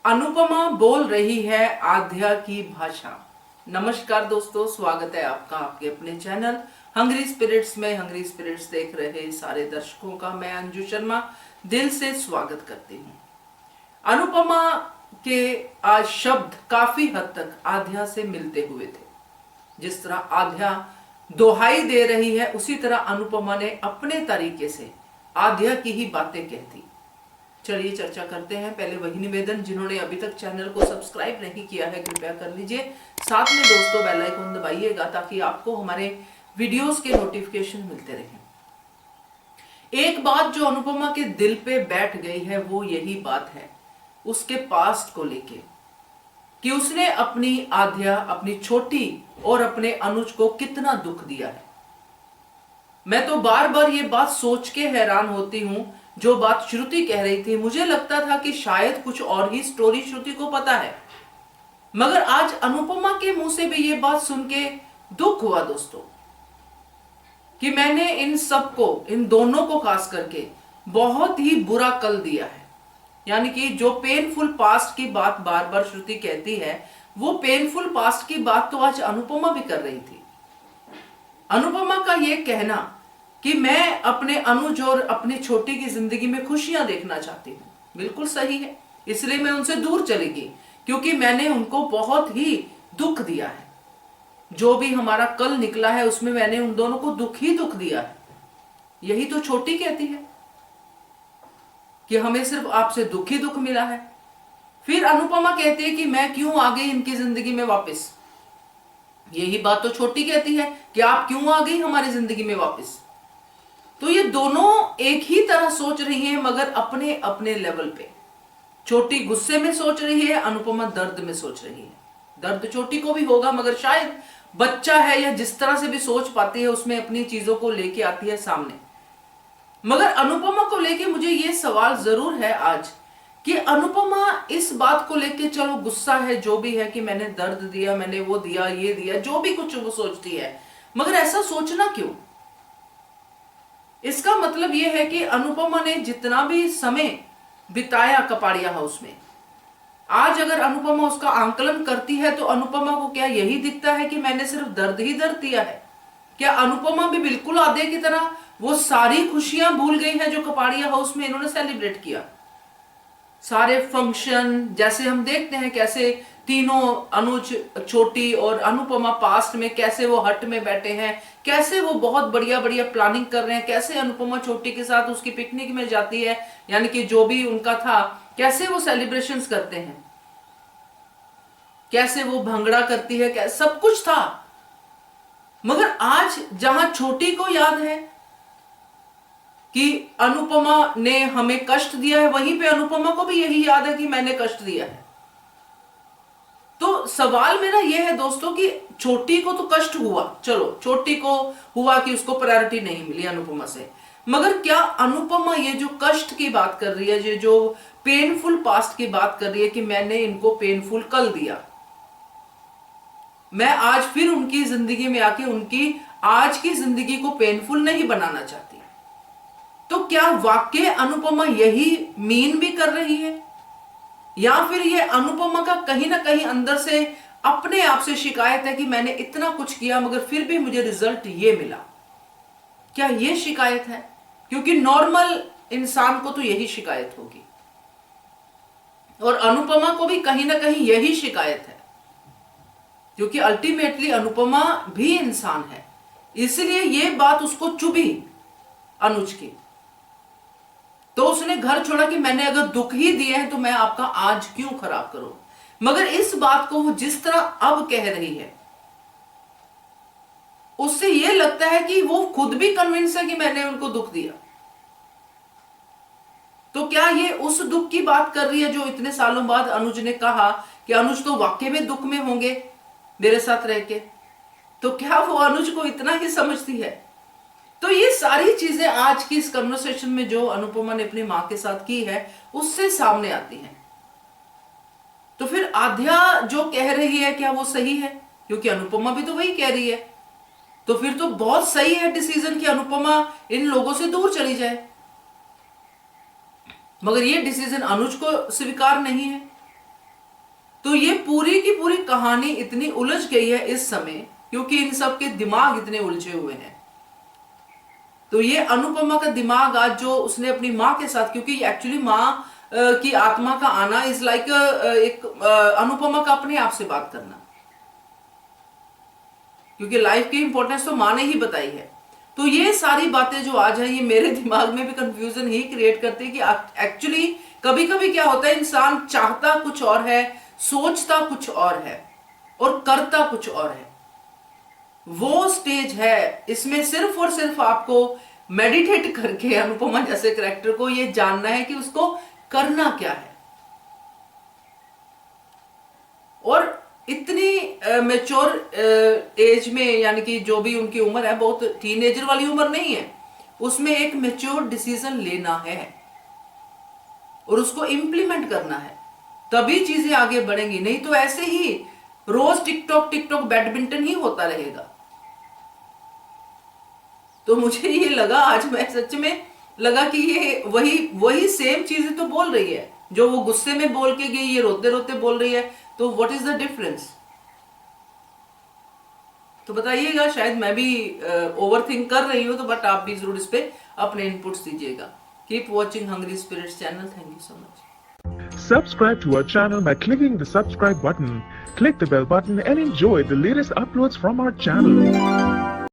अनुपमा बोल रही है आध्या की भाषा। नमस्कार दोस्तों, स्वागत है आपका आपके अपने चैनल हंग्री स्पिरिट्स में। हंग्री स्पिरिट्स देख रहे सारे दर्शकों का मैं अंजू शर्मा दिल से स्वागत करती हूँ। अनुपमा के आज शब्द काफी हद तक आध्या से मिलते हुए थे। जिस तरह आध्या दोहाई दे रही है, उसी तरह अनुपमा ने अपने तरीके से आध्या की ही बातें कहती। चलिए चर्चा करते हैं। पहले वही निवेदन, जिन्होंने अभी तक चैनल को सब्सक्राइब नहीं किया है कृपया कर लीजिए। साथ में दोस्तों बेल आइकन दबाइएगा ताकि आपको हमारे वीडियोस के नोटिफिकेशन मिलते रहें। एक बात जो अनुपमा के दिल पे बैठ गई है वो यही बात है उसके पास्ट को लेके, कि उसने अपनी आध्या, अपनी छोटी और अपने अनुज को कितना दुख दिया है। मैं तो बार बार ये बात सोच के हैरान होती हूं, जो बात श्रुति कह रही थी। मुझे लगता था कि शायद कुछ और ही स्टोरी श्रुति को पता है, मगर आज अनुपमा के मुंह से भी ये बात सुन के दुख हुआ दोस्तों, कि मैंने इन सबको, इन दोनों को खास करके बहुत ही बुरा कल दिया है। यानी कि जो पेनफुल पास्ट की बात बार बार श्रुति कहती है, वो पेनफुल पास्ट की बात तो आज अनुपमा भी कर रही थी। अनुपमा का ये कहना कि मैं अपने अनुज और अपनी छोटी की जिंदगी में खुशियां देखना चाहती हूँ, बिल्कुल सही है। इसलिए मैं उनसे दूर चली गई, क्योंकि मैंने उनको बहुत ही दुख दिया है। जो भी हमारा कल निकला है उसमें मैंने उन दोनों को दुख ही दुख दिया है। यही तो छोटी कहती है कि हमें सिर्फ आपसे दुख ही दुख मिला है। फिर अनुपमा कहती है कि मैं क्यों आ गई इनकी जिंदगी में वापस। यही बात तो छोटी कहती है कि आप क्यों आ गई हमारी जिंदगी में वापस। तो ये दोनों एक ही तरह सोच रही हैं, मगर अपने अपने लेवल पे। छोटी गुस्से में सोच रही है, अनुपमा दर्द में सोच रही है। दर्द छोटी को भी होगा, मगर शायद बच्चा है या जिस तरह से भी सोच पाती है उसमें अपनी चीजों को लेके आती है सामने। मगर अनुपमा को लेके मुझे ये सवाल जरूर है आज, कि अनुपमा इस बात को लेके, चलो गुस्सा है जो भी है कि मैंने दर्द दिया, मैंने वो दिया, ये दिया, जो भी कुछ वो सोचती है, मगर ऐसा सोचना क्यों? इसका मतलब यह है कि अनुपमा ने जितना भी समय बिताया कपाड़िया हाउस में, आज अगर अनुपमा उसका आंकलन करती है तो अनुपमा को क्या यही दिखता है कि मैंने सिर्फ दर्द ही दर्द दिया है? क्या अनुपमा भी बिल्कुल आधे की तरह वो सारी खुशियां भूल गई हैं जो कपाड़िया हाउस में इन्होंने सेलिब्रेट किया? सारे फंक्शन, जैसे हम देखते हैं कैसे तीनों, अनुज, छोटी और अनुपमा पास्ट में कैसे वो हट में बैठे हैं, कैसे वो बहुत बढ़िया बढ़िया प्लानिंग कर रहे हैं, कैसे अनुपमा छोटी के साथ उसकी पिकनिक में जाती है, यानी कि जो भी उनका था, कैसे वो सेलिब्रेशंस करते हैं, कैसे वो भंगड़ा करती है, कैसे सब कुछ था। मगर आज जहां छोटी को याद है कि अनुपमा ने हमें कष्ट दिया है, वहीं पे अनुपमा को भी यही याद है कि मैंने कष्ट दिया है। तो सवाल मेरा यह है दोस्तों कि छोटी को तो कष्ट हुआ, चलो छोटी को हुआ कि उसको प्रायोरिटी नहीं मिली अनुपमा से, मगर क्या अनुपमा ये जो कष्ट की बात कर रही है, ये जो पेनफुल पास्ट की बात कर रही है कि मैंने इनको पेनफुल कल दिया, मैं आज फिर उनकी जिंदगी में आके उनकी आज की जिंदगी को पेनफुल नहीं बनाना चाहती, तो क्या वाकई अनुपमा यही मीन भी कर रही है? या फिर ये अनुपमा का कहीं ना कहीं अंदर से अपने आप से शिकायत है कि मैंने इतना कुछ किया मगर फिर भी मुझे रिजल्ट ये मिला? क्या ये शिकायत है? क्योंकि नॉर्मल इंसान को तो यही शिकायत होगी, और अनुपमा को भी कहीं ना कहीं यही शिकायत है, क्योंकि अल्टीमेटली अनुपमा भी इंसान है। इसलिए ये बात उसको चुभी अनुज की, तो उसने घर छोड़ा कि मैंने अगर दुख ही दिए हैं तो मैं आपका आज क्यों खराब करूं। मगर इस बात को वो जिस तरह अब कह रही है, उससे यह लगता है कि वो खुद भी कन्विंस है कि मैंने उनको दुख दिया। तो क्या ये उस दुख की बात कर रही है जो इतने सालों बाद अनुज ने कहा कि अनुज तो वाकई में दुख में होंगे मेरे साथ रह के? तो क्या वो अनुज को इतना ही समझती है? तो ये सारी चीजें आज की इस कन्वर्सेशन में जो अनुपमा ने अपनी मां के साथ की है उससे सामने आती हैं। तो फिर आध्या जो कह रही है क्या वो सही है? क्योंकि अनुपमा भी तो वही कह रही है, तो फिर तो बहुत सही है डिसीजन कि अनुपमा इन लोगों से दूर चली जाए। मगर ये डिसीजन अनुज को स्वीकार नहीं है। तो ये पूरी की पूरी कहानी इतनी उलझ गई है इस समय, क्योंकि इन सब के दिमाग इतने उलझे हुए हैं। तो ये अनुपमा का दिमाग आज जो उसने अपनी माँ के साथ, क्योंकि एक्चुअली माँ की आत्मा का आना इज लाइक एक अनुपमा का अपने आप से बात करना, क्योंकि लाइफ की इंपॉर्टेंस तो माँ ने ही बताई है। तो ये सारी बातें जो आज है, ये मेरे दिमाग में भी कंफ्यूजन ही क्रिएट करती है कि एक्चुअली कभी कभी क्या होता है, इंसान चाहता कुछ और है, सोचता कुछ और है और करता कुछ और है। वो स्टेज है, इसमें सिर्फ और सिर्फ आपको मेडिटेट करके अनुपमा जैसे कैरेक्टर को ये जानना है कि उसको करना क्या है। और इतनी मेच्योर एज में, यानी कि जो भी उनकी उम्र है, बहुत टीनेजर वाली उम्र नहीं है, उसमें एक मेच्योर डिसीजन लेना है और उसको इंप्लीमेंट करना है, तभी चीजें आगे बढ़ेंगी। नहीं तो ऐसे ही रोज टिकटॉक टिकटॉक बैडमिंटन ही होता रहेगा। तो मुझे ये लगा, आज मैं सच में लगा कि ये वही सेम चीजें तो बोल रही है जो वो गुस्से में बोल के गई, ये रोते रोते बोल रही है। तो व्हाट इज द डिफरेंस? तो बताइएगा, शायद मैं भी ओवर थिंक कर रही हूं, तो बट आप भी जरूर इस पे अपने इनपुट्स दीजिएगा। Keep watching hungry spirits channel. Thank you so much. Subscribe to our channel by clicking the subscribe button. Click the bell button and enjoy the latest uploads from our channel.